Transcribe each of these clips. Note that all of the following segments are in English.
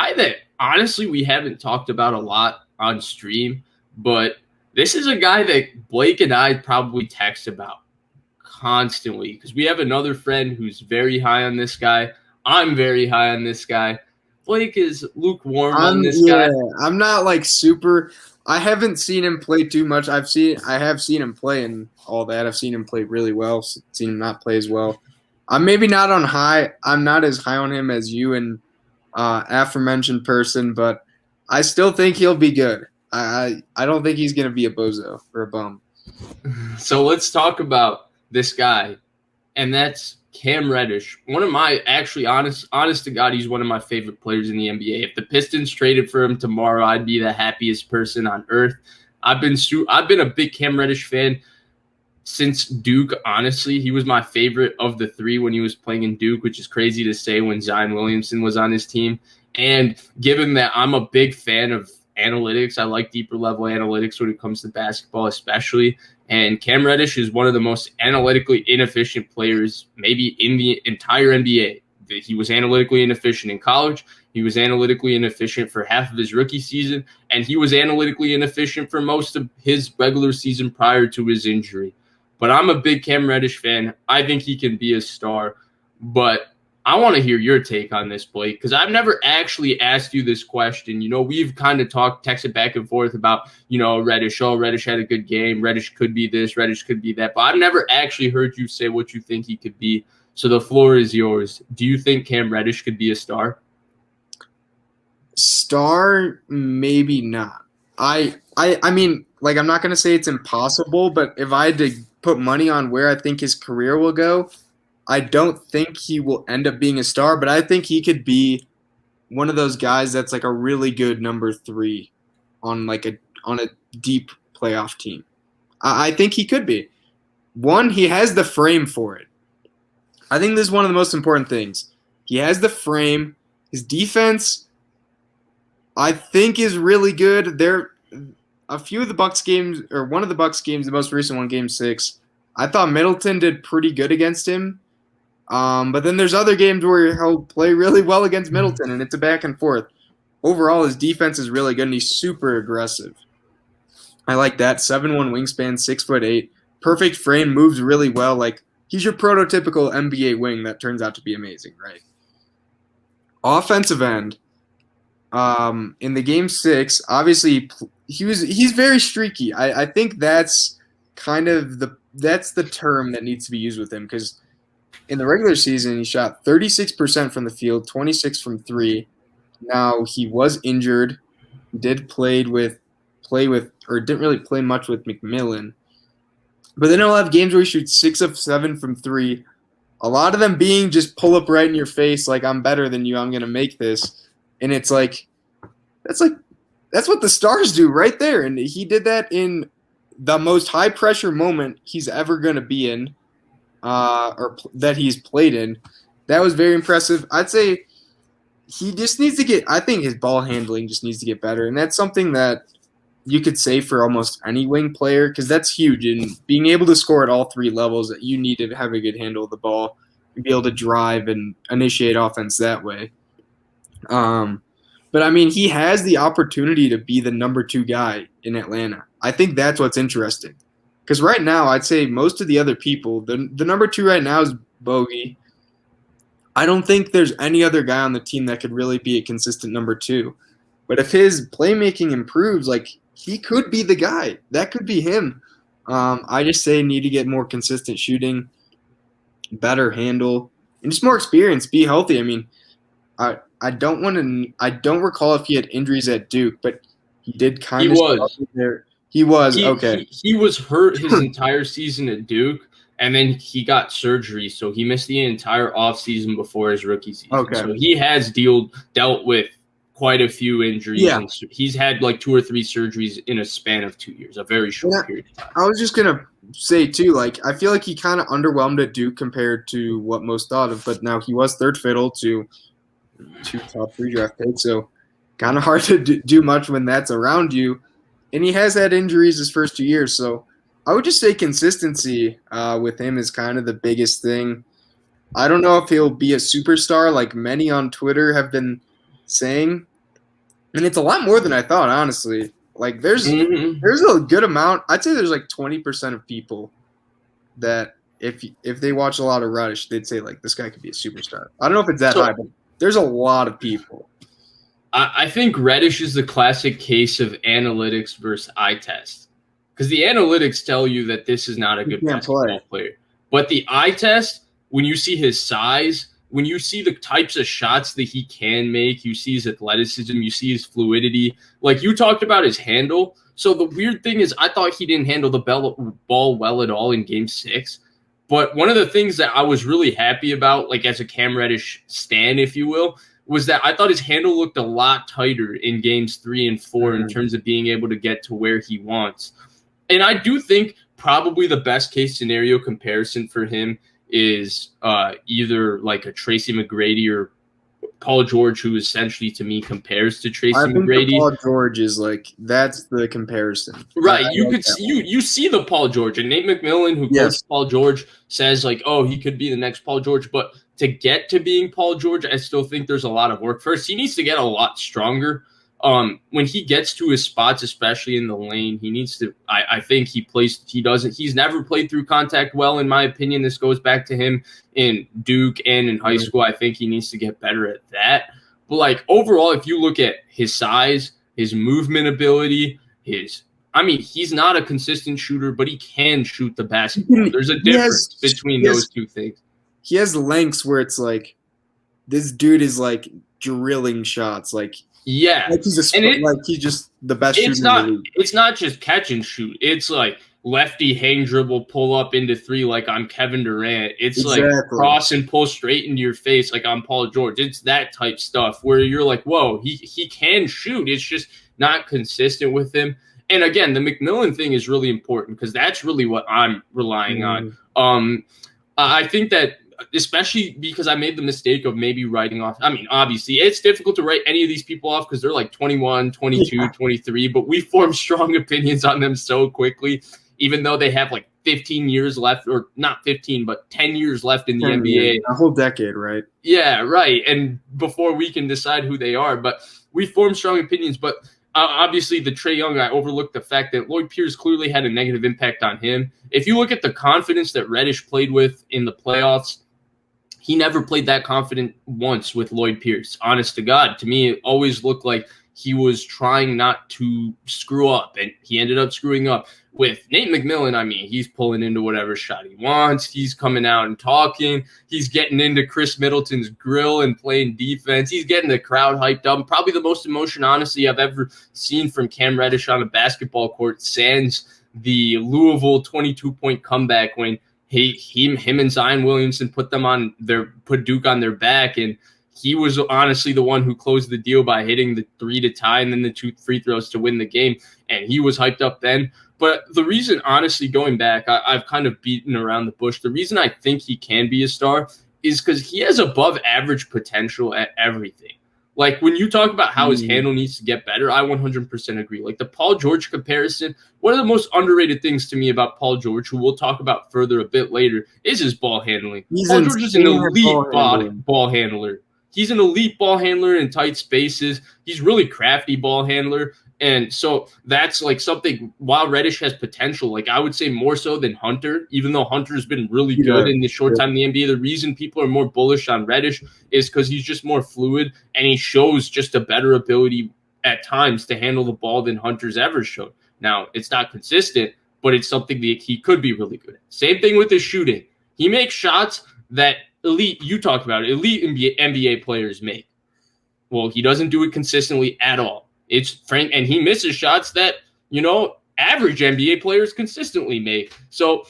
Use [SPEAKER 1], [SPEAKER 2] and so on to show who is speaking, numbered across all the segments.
[SPEAKER 1] guy that honestly we haven't talked about a lot on stream, but this is a guy that Blake and I probably text about constantly because we have another friend who's very high on this guy. I'm very high on this guy. Blake is lukewarm on this guy.
[SPEAKER 2] I'm not like super. I haven't seen him play too much. I have seen him play and all that. I've seen him play really well. Seen him not play as well. I'm maybe not on high. I'm not as high on him as you and aforementioned person, but I still think he'll be good. I don't think he's gonna be a bozo or a bum.
[SPEAKER 1] So let's talk about this guy, and that's Cam Reddish. One of my honest to God, he's one of my favorite players in the NBA. If the Pistons traded for him tomorrow, I'd be the happiest person on earth. I've been a big Cam Reddish fan since Duke. Honestly, he was my favorite of the three when he was playing in Duke, which is crazy to say when Zion Williamson was on his team. And given that I'm a big fan of analytics, I like deeper level analytics when it comes to basketball, especially. And Cam Reddish is one of the most analytically inefficient players maybe in the entire NBA. He was analytically inefficient in college. He was analytically inefficient for half of his rookie season. And he was analytically inefficient for most of his regular season prior to his injury. But I'm a big Cam Reddish fan. I think he can be a star. But I want to hear your take on this, Blake, because I've never actually asked you this question. You know, we've kind of texted back and forth about, Reddish. Oh, Reddish had a good game. Reddish could be this. Reddish could be that. But I've never actually heard you say what you think he could be. So the floor is yours. Do you think Cam Reddish could be a star?
[SPEAKER 2] Star, maybe not. I mean, like, I'm not going to say it's impossible, but if I had to put money on where I think his career will go, I don't think he will end up being a star, but I think he could be one of those guys that's like a really good number 3 on a deep playoff team. I think he could be. One, he has the frame for it. I think this is one of the most important things. He has the frame. His defense, I think, is really good. A few of the Bucks games, or one of the Bucks games, the most recent one, Game 6, I thought Middleton did pretty good against him. But then there's other games where he'll play really well against Middleton, and it's a back and forth. Overall, his defense is really good, and he's super aggressive. I like that. 7'1" wingspan, 6'8", perfect frame, moves really well. Like, he's your prototypical NBA wing that turns out to be amazing, right? Offensive end, in the Game 6, obviously he's very streaky. I think that's kind of that's the term that needs to be used with him, because in the regular season, he shot 36% from the field, 26 from 3. Now, he was injured. He did didn't really play much with McMillan. But then he'll have games where he shoots 6 of 7 from 3. A lot of them being just pull up right in your face, like, I'm better than you, I'm going to make this. And it's like, that's what the stars do right there. And he did that in the most high pressure moment he's ever going to be in. That he's played in. That was very impressive. I'd say he just needs to I think his ball handling just needs to get better. And that's something that you could say for almost any wing player, because that's huge. And being able to score at all 3 levels, you need to have a good handle of the ball and be able to drive and initiate offense that way. But, I mean, he has the opportunity to be the number 2 guy in Atlanta. I think that's what's interesting. Because right now, I'd say most of the other people, the number 2 right now is Bogey. I don't think there's any other guy on the team that could really be a consistent number 2. But if his playmaking improves, like, he could be the guy. That could be him. I just say need to get more consistent shooting, better handle, and just more experience. Be healthy. I mean, I don't recall if he had injuries at Duke, but he did kind of there. He was okay.
[SPEAKER 1] He was hurt his entire season at Duke, and then he got surgery, so he missed the entire offseason before his rookie season.
[SPEAKER 2] Okay.
[SPEAKER 1] So he has dealt with quite a few injuries.
[SPEAKER 2] Yeah.
[SPEAKER 1] And he's had like 2 or 3 surgeries in a span of 2 years, a very short period of time.
[SPEAKER 2] I was just going to say, too, like, I feel like he kind of underwhelmed at Duke compared to what most thought of, but now he was third fiddle to 2 top 3 draft picks, so kind of hard to do much when that's around you. And he has had injuries his first 2 years, so I would just say consistency with him is kind of the biggest thing. I don't know if he'll be a superstar like many on Twitter have been saying. And it's a lot more than I thought, honestly. Like there's a good amount. I'd say there's like 20% of people that if they watch a lot of Reddish, they'd say like this guy could be a superstar. I don't know if it's that high, but there's a lot of people.
[SPEAKER 1] I think Reddish is the classic case of analytics versus eye test. Because the analytics tell you that this is not a good basketball player. But the eye test, when you see his size, when you see the types of shots that he can make, you see his athleticism, you see his fluidity. Like you talked about his handle. So the weird thing is I thought he didn't handle the ball well at all in Game 6. But one of the things that I was really happy about, like as a Cam Reddish stan, if you will, was that I thought his handle looked a lot tighter in Games 3 and 4 in terms of being able to get to where he wants. And I do think probably the best case scenario comparison for him is either like a Tracy McGrady or Paul George, who essentially to me compares to Tracy McGrady.
[SPEAKER 2] Paul George is like that's the comparison,
[SPEAKER 1] right? You see the Paul George, and Nate McMillan, who coached Paul George, says like, oh, he could be the next Paul George. But to get to being Paul George, I still think there's a lot of work. First, he needs to get a lot stronger. When he gets to his spots, especially in the lane, he needs to. I think he's never played through contact well, in my opinion. This goes back to him in Duke and in high school. I think he needs to get better at that. But like overall, if you look at his size, his movement ability, he's not a consistent shooter, but he can shoot the basketball. There's a difference between those two things.
[SPEAKER 2] He has lengths where it's like this dude is like drilling shots, like.
[SPEAKER 1] Yeah,
[SPEAKER 2] like he's just the best shooter in the league.
[SPEAKER 1] It's not just catch and shoot. It's like lefty hang dribble, pull up into three like I'm Kevin Durant. It's like cross and pull straight into your face like I'm Paul George. It's that type stuff where you're like, whoa, he can shoot. It's just not consistent with him. And again, the McMillan thing is really important because that's really what I'm relying on. I think that especially because I made the mistake of maybe writing off. I mean, obviously, it's difficult to write any of these people off because they're like 21, 22, 23, but we form strong opinions on them so quickly, even though they have like 15 years left, or not 15, but 10 years left in the NBA.
[SPEAKER 2] A whole decade, right?
[SPEAKER 1] Yeah, right. And before we can decide who they are, but we form strong opinions. But obviously, the Trae Young, I overlooked the fact that Lloyd Pierce clearly had a negative impact on him. If you look at the confidence that Reddish played with in the playoffs, he never played that confident once with Lloyd Pierce. Honest to God, to me, it always looked like he was trying not to screw up, and he ended up screwing up. With Nate McMillan, I mean, he's pulling into whatever shot he wants. He's coming out and talking. He's getting into Chris Middleton's grill and playing defense. He's getting the crowd hyped up. Probably the most emotion, honestly, I've ever seen from Cam Reddish on a basketball court, sans the Louisville 22-point comeback when him and Zion Williamson put Duke on their back, and he was honestly the one who closed the deal by hitting the 3 to tie and then the 2 free throws to win the game, and he was hyped up then. But the reason, honestly, going back, I've kind of beaten around the bush. The reason I think he can be a star is because he has above average potential at everything. Like, when you talk about how his handle needs to get better, I 100% agree. Like, the Paul George comparison, one of the most underrated things to me about Paul George, who we'll talk about further a bit later, is his ball handling. Paul George is an elite ball handler. He's an elite ball handler in tight spaces. He's really crafty ball handler. And so that's like something, while Reddish has potential, like I would say more so than Hunter, even though Hunter's been really good in the short time in the NBA. The reason people are more bullish on Reddish is because he's just more fluid and he shows just a better ability at times to handle the ball than Hunter's ever shown. Now, it's not consistent, but it's something that he could be really good at. Same thing with his shooting. He makes shots that elite NBA players make. Well, he doesn't do it consistently at all. It's Frank, and he misses shots that, average NBA players consistently make. So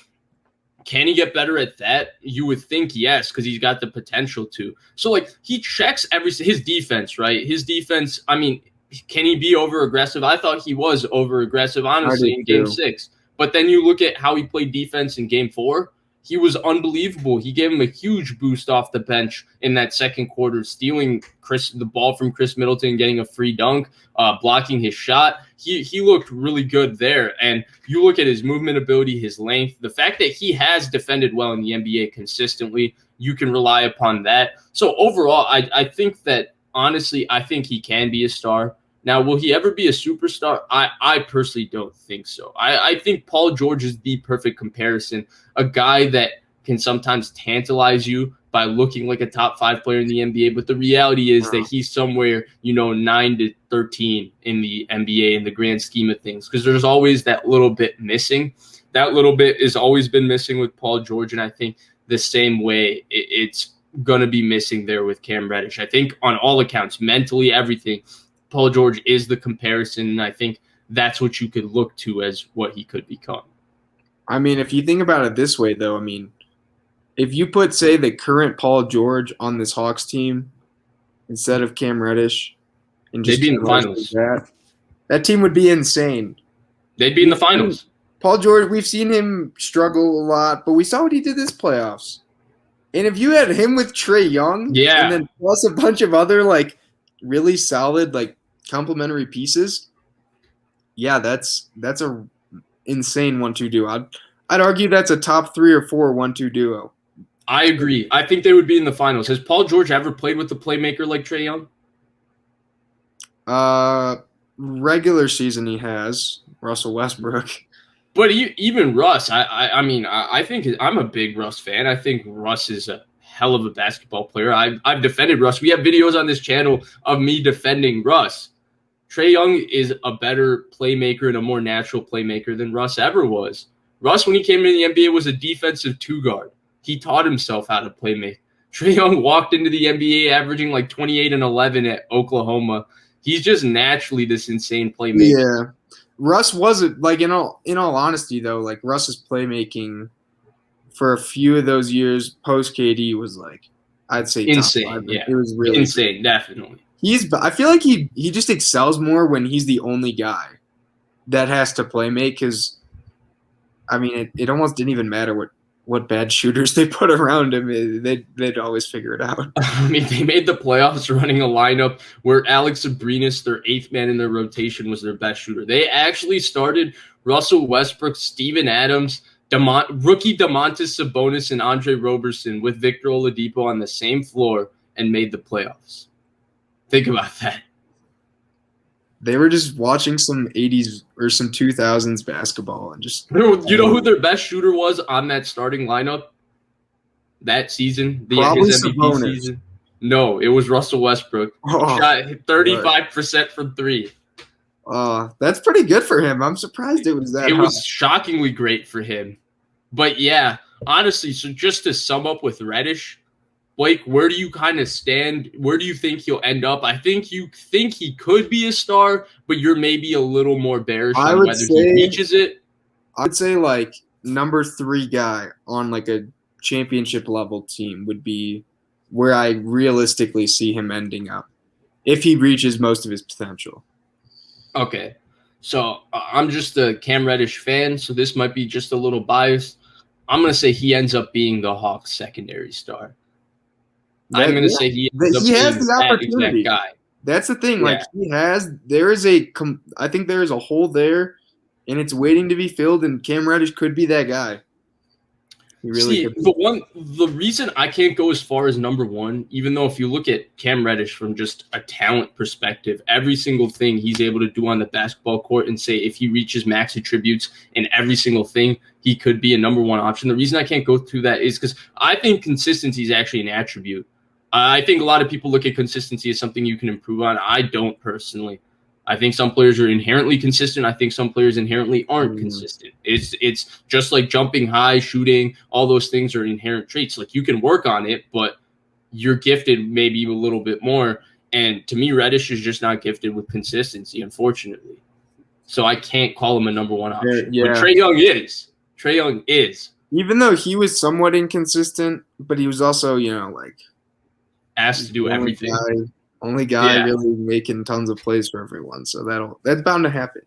[SPEAKER 1] can he get better at that? You would think yes, because he's got the potential to. So, like, he checks his defense, right? His defense, I mean, can he be over-aggressive? I thought he was over-aggressive, honestly, in Game 6. But then you look at how he played defense in Game 4. He was unbelievable. He gave him a huge boost off the bench in that second quarter, stealing the ball from Chris Middleton, getting a free dunk, blocking his shot. He looked really good there. And you look at his movement ability, his length, the fact that he has defended well in the NBA consistently, you can rely upon that. So overall, I think that, honestly, I think he can be a star. Now, will he ever be a superstar? I personally don't think so. I think Paul George is the perfect comparison. A guy that can sometimes tantalize you by looking like a top 5 player in the NBA, but the reality is that he's somewhere, 9 to 13 in the NBA in the grand scheme of things, because there's always that little bit missing. That little bit has always been missing with Paul George, and I think the same way it's going to be missing there with Cam Reddish. I think on all accounts, mentally, everything, Paul George is the comparison, and I think that's what you could look to as what he could become.
[SPEAKER 2] I mean, if you think about it this way, though, I mean, if you put, say, the current Paul George on this Hawks team instead of Cam Reddish, and just
[SPEAKER 1] they'd be in the finals.
[SPEAKER 2] That team would be insane.
[SPEAKER 1] They'd be in the finals.
[SPEAKER 2] Paul George, we've seen him struggle a lot, but we saw what he did this playoffs. And if you had him with Trae Young, and then plus a bunch of other really solid complementary pieces, that's a insane 1-2 duo. I'd argue that's a top 3 or 4 1-2 duo.
[SPEAKER 1] I agree. I think they would be in the finals. Has Paul George ever played with a playmaker like Trae Young?
[SPEAKER 2] Regular season he has. Russell Westbrook.
[SPEAKER 1] But even Russ, I think I'm a big Russ fan. I think Russ is a hell of a basketball player. I've defended Russ. We have videos on this channel of me defending Russ. Trae Young is a better playmaker and a more natural playmaker than Russ ever was. Russ, when he came into the NBA, was a defensive 2-guard. He taught himself how to play make. Trae Young walked into the NBA averaging 28 and 11 at Oklahoma. He's just naturally this insane playmaker.
[SPEAKER 2] Yeah. Russ wasn't, in all honesty, though, Russ's playmaking for a few of those years post KD was I'd say
[SPEAKER 1] insane.
[SPEAKER 2] Top 5.
[SPEAKER 1] Yeah.
[SPEAKER 2] It was really
[SPEAKER 1] insane, definitely.
[SPEAKER 2] I feel like he just excels more when he's the only guy that has to play make, because it almost didn't even matter what bad shooters they put around him. They'd always figure it out.
[SPEAKER 1] They made the playoffs running a lineup where Alex Abrinas, their 8th man in their rotation, was their best shooter. They actually started Russell Westbrook, Steven Adams, rookie Domantas Sabonis, and Andre Roberson with Victor Oladipo on the same floor and made the playoffs. Think about that.
[SPEAKER 2] They were just watching some 80s or some 2000s basketball and just.
[SPEAKER 1] You know who their best shooter was on that starting lineup that season? His MVP
[SPEAKER 2] Sabonis.
[SPEAKER 1] season? No, it was Russell Westbrook. Shot 35% from 3.
[SPEAKER 2] That's pretty good for him. I'm surprised it was that.
[SPEAKER 1] It was shockingly great for him. But yeah, honestly, so just to sum up with Reddish, Blake, where do you kind of stand? Where do you think he'll end up? I think you think he could be a star, but you're maybe a little more bearish on whether he reaches it.
[SPEAKER 2] I would say number 3 guy on a championship level team would be where I realistically see him ending up if he reaches most of his potential.
[SPEAKER 1] Okay. So I'm just a Cam Reddish fan, so this might be just a little biased. I'm going to say he ends up being the Hawks' secondary star. I'm going to say he
[SPEAKER 2] has the opportunity.
[SPEAKER 1] That guy.
[SPEAKER 2] That's the thing. I think there is a hole there, and it's waiting to be filled, and Cam Reddish could be that guy. He really could be.
[SPEAKER 1] The reason I can't go as far as number 1, even though if you look at Cam Reddish from just a talent perspective, every single thing he's able to do on the basketball court, and say if he reaches max attributes in every single thing, he could be a number 1 option. The reason I can't go through that is because I think consistency is actually an attribute. I think a lot of people look at consistency as something you can improve on. I don't personally. I think some players are inherently consistent. I think some players inherently aren't consistent. It's just like jumping high, shooting, all those things are inherent traits. You can work on it, but you're gifted maybe a little bit more. And to me, Reddish is just not gifted with consistency, unfortunately. So I can't call him a number 1 option.
[SPEAKER 2] Yeah.
[SPEAKER 1] But Trae Young is. Trae Young is.
[SPEAKER 2] Even though he was somewhat inconsistent, but he was also,
[SPEAKER 1] asked to do everything.
[SPEAKER 2] Only guy really making tons of plays for everyone. So that's bound to happen.